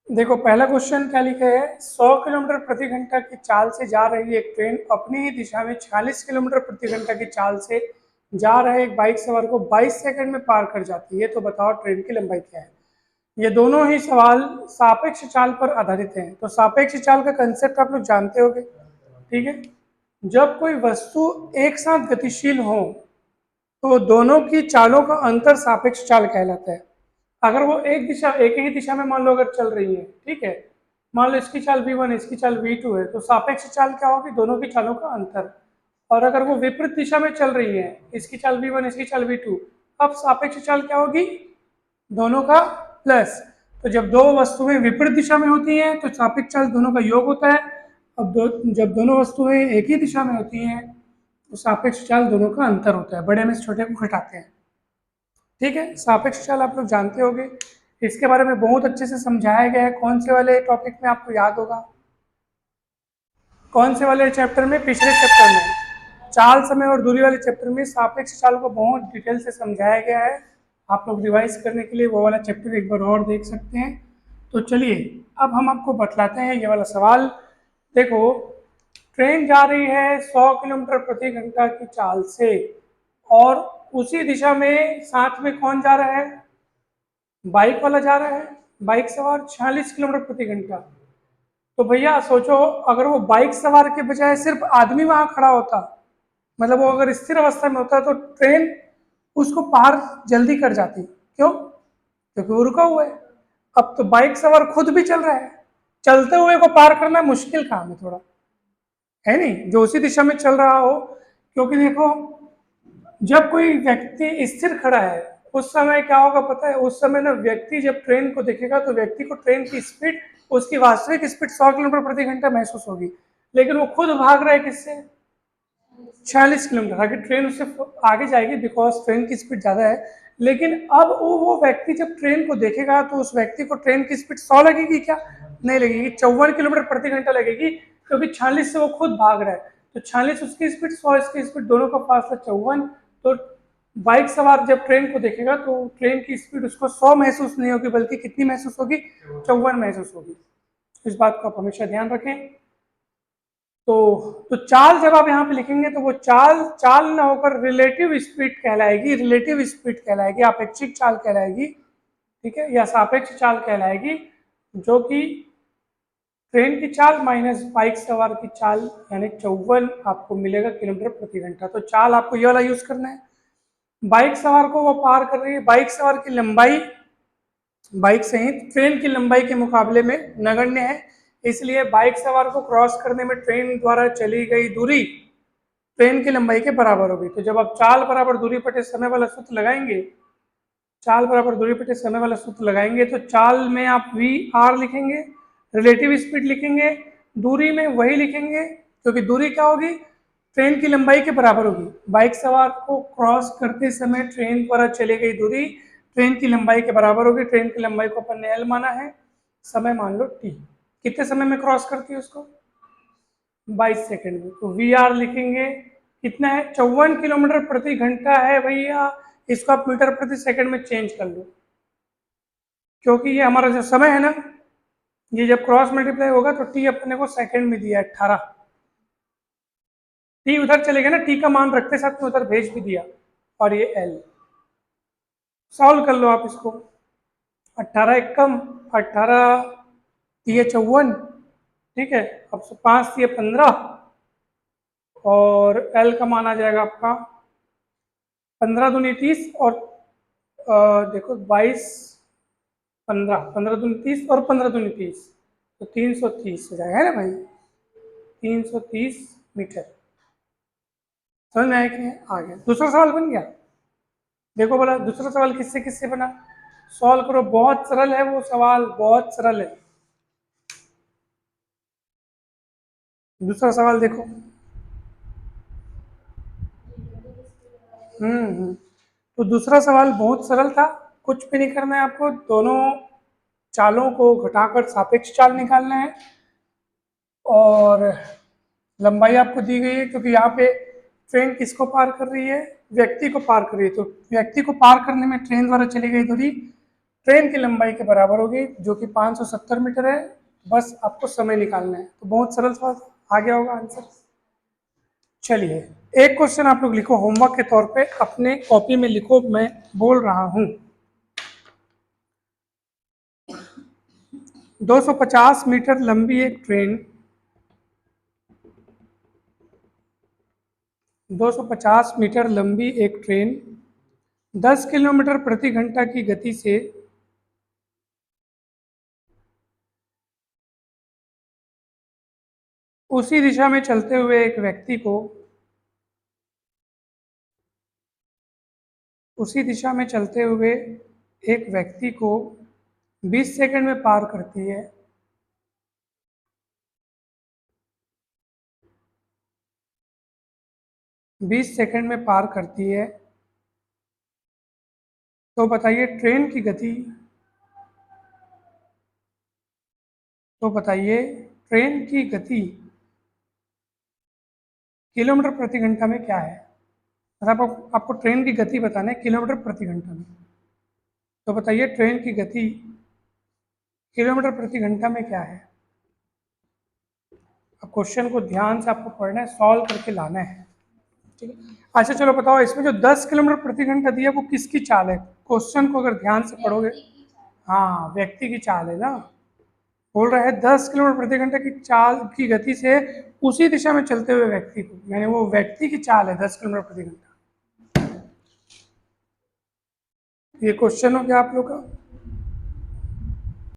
देखो पहला क्वेश्चन क्या लिखा है, 100 किलोमीटर प्रति घंटा की चाल से जा रही एक ट्रेन अपनी ही दिशा में 46 किलोमीटर प्रति घंटा की चाल से जा रहे एक बाइक सवार को 22 सेकंड में पार कर जाती है, तो बताओ ट्रेन की लंबाई क्या है। ये दोनों ही सवाल सापेक्ष चाल पर आधारित हैं। तो सापेक्ष चाल का कंसेप्ट आप लोग जानते होंगे, ठीक है। जब कोई वस्तु एक साथ गतिशील हो तो दोनों की चालों का अंतर सापेक्ष चाल कहलाता है। अगर वो एक ही दिशा में मान लो अगर चल रही है, ठीक है, मान लो इसकी चाल v1 इसकी चाल v2 है, तो सापेक्ष चाल क्या होगी, दोनों की चालों का अंतर। और अगर वो विपरीत दिशा में चल रही है, इसकी चाल v1 इसकी चाल v2, अब सापेक्ष चाल क्या होगी, दोनों का प्लस। तो जब दो वस्तुएं विपरीत दिशा में होती हैं तो सापेक्ष चाल दोनों का योग होता है। अब जब दोनों वस्तुएं एक ही दिशा में होती हैं तो सापेक्ष चाल दोनों का अंतर होता है, बड़े में से छोटे को घटाते हैं, ठीक है। सापेक्ष चाल आप लोग जानते होंगे, इसके बारे में बहुत अच्छे से समझाया गया है। कौन से वाले टॉपिक में आपको याद होगा, कौन से वाले चैप्टर में, पिछले चैप्टर में चाल समय और दूरी वाले चैप्टर में सापेक्ष चाल को बहुत डिटेल से समझाया गया है। आप लोग रिवाइज करने के लिए वो वाला चैप्टर एक बार और देख सकते हैं। तो चलिए अब हम आपको बतलाते हैं ये वाला सवाल। देखो, ट्रेन जा रही है 100 किलोमीटर प्रति घंटा की चाल से और उसी दिशा में साथ में कौन जा रहा है, बाइक वाला जा रहा है, बाइक सवार 46 किलोमीटर प्रति घंटा। तो भैया सोचो, अगर वो बाइक सवार के बजाय सिर्फ आदमी वहां खड़ा होता, मतलब वो अगर स्थिर अवस्था में होता, तो ट्रेन उसको पार जल्दी कर जाती। क्यों? क्योंकि वो रुका हुआ है। अब तो बाइक सवार खुद भी चल रहा है, चलते हुए को पार करना मुश्किल काम है थोड़ा, है नहीं, जो उसी दिशा में चल रहा हो। क्योंकि देखो, जब कोई व्यक्ति स्थिर खड़ा है उस समय क्या होगा पता है, उस समय ना व्यक्ति जब ट्रेन को देखेगा तो व्यक्ति को ट्रेन की स्पीड, उसकी वास्तविक स्पीड 100 किलोमीटर प्रति घंटा महसूस होगी, लेकिन वो खुद भाग रहा है किससे, 46 किलोमीटर। आगे ट्रेन उससे आगे जाएगी बिकॉज ट्रेन की स्पीड ज़्यादा है। लेकिन अब वो व्यक्ति जब ट्रेन को देखेगा तो उस व्यक्ति को ट्रेन की स्पीड 100 लगेगी क्या, नहीं लगेगी, 54 किलोमीटर प्रति घंटा लगेगी, क्योंकि 46 से वो खुद भाग रहा है। तो 46 उसकी स्पीड, 100 इसकी स्पीड, दोनों का फासला 54। तो बाइक सवार जब ट्रेन को देखेगा तो ट्रेन की स्पीड उसको 100 महसूस नहीं होगी, बल्कि कितनी महसूस होगी, 54 महसूस होगी। इस बात को आप हमेशा ध्यान रखें। तो चाल जब आप यहाँ पे लिखेंगे तो वो चाल चाल ना होकर रिलेटिव स्पीड कहलाएगी, रिलेटिव स्पीड कहलाएगी, अपेक्षिक चाल कहलाएगी, ठीक है, या सापेक्ष चाल कहलाएगी, जो कि ट्रेन की चाल माइनस बाइक सवार की चाल यानी 54 आपको मिलेगा किलोमीटर प्रति घंटा। तो चाल आपको ये वाला यूज करना है। बाइक सवार को वो पार कर रही है, बाइक सवार की लंबाई बाइक सहित ट्रेन की लंबाई के मुकाबले में नगण्य है, इसलिए बाइक सवार को क्रॉस करने में ट्रेन द्वारा चली गई दूरी ट्रेन की लंबाई के बराबर होगी। तो जब आप चाल बराबर दूरी बटे समय वाला सूत्र लगाएंगे, चाल बराबर दूरी बटे समय वाला सूत्र लगाएंगे, तो चाल में आप वी आर लिखेंगे, रिलेटिव स्पीड लिखेंगे, दूरी में वही लिखेंगे, क्योंकि दूरी क्या होगी, ट्रेन की लंबाई के बराबर होगी। बाइक सवार को क्रॉस करते समय ट्रेन द्वारा चली गई दूरी ट्रेन की लंबाई के बराबर होगी। ट्रेन की लंबाई को अपन ने एल माना है, समय मान लो टी। कितने समय में क्रॉस करती है उसको, 22 सेकंड में। तो वी आर लिखेंगे, कितना है, 54 किलोमीटर प्रति घंटा है भैया। इसको आप मीटर प्रति सेकंड में चेंज कर लो, क्योंकि ये हमारा जो समय है ना, ये जब क्रॉस मल्टीप्लाई होगा तो टी अपने को सेकंड में दिया है 18। टी उधर चलेगा ना, टी का मान रखते साथ में उधर भेज भी दिया, और ये एल। सॉल्व कर लो आप इसको, 18 एक कम, 18 दिए 54, ठीक है, अब 5 दिए 15, और एल का मान आ जाएगा आपका 15 दूनी 30, और देखो 22 15, 15 दूनी 30 और 15 दूनी 30, तो 330 हो जाएगा, है ना भाई, 330 मीटर। समझ में आया कि नहीं, आ गया। दूसरा सवाल बन गया। देखो बोला दूसरा सवाल किससे किससे बना, सॉल्व करो, बहुत सरल है वो सवाल, बहुत सरल है। दूसरा सवाल देखो, तो दूसरा सवाल बहुत सरल था, कुछ भी नहीं करना है आपको, दोनों चालों को घटाकर सापेक्ष चाल निकालना है, और लंबाई आपको दी गई है, क्योंकि यहाँ पे ट्रेन किसको पार कर रही है, व्यक्ति को पार कर रही है। तो व्यक्ति को पार करने में ट्रेन द्वारा चली गई दूरी ट्रेन की लंबाई के बराबर होगी, जो कि 570 मीटर है। बस आपको समय निकालना है। तो बहुत सरल सवाल, आ गया होगा आंसर। चलिए, एक क्वेश्चन आप लोग लिखो होमवर्क के तौर पे, अपने कॉपी में लिखो, मैं बोल रहा हूं। 250 मीटर लंबी एक ट्रेन 250 मीटर लंबी एक ट्रेन 10 किलोमीटर प्रति घंटा की गति से उसी दिशा में चलते हुए एक व्यक्ति को उसी दिशा में चलते हुए एक व्यक्ति को 20 सेकंड में पार करती है। 20 सेकंड में पार करती है। तो बताइए ट्रेन की गति तो बताइए ट्रेन की गति किलोमीटर प्रति घंटा में क्या है। मतलब आपको ट्रेन की गति बताना है किलोमीटर प्रति घंटा में। तो बताइए ट्रेन की गति किलोमीटर प्रति घंटा में क्या है। अब क्वेश्चन को ध्यान से आपको पढ़ना है, सॉल्व करके लाना है। ठीक है, अच्छा चलो बताओ, इसमें जो 10 किलोमीटर प्रति घंटा दिया वो किसकी चाल है। क्वेश्चन को अगर ध्यान से पढ़ोगे, हाँ व्यक्ति की चाल है ना। बोल रहा है 10 किलोमीटर प्रति घंटा की चाल की गति से उसी दिशा में चलते हुए व्यक्ति को, यानी वो व्यक्ति की चाल है 10 किलोमीटर प्रति घंटा। ये क्वेश्चन हो गया आप लोग का।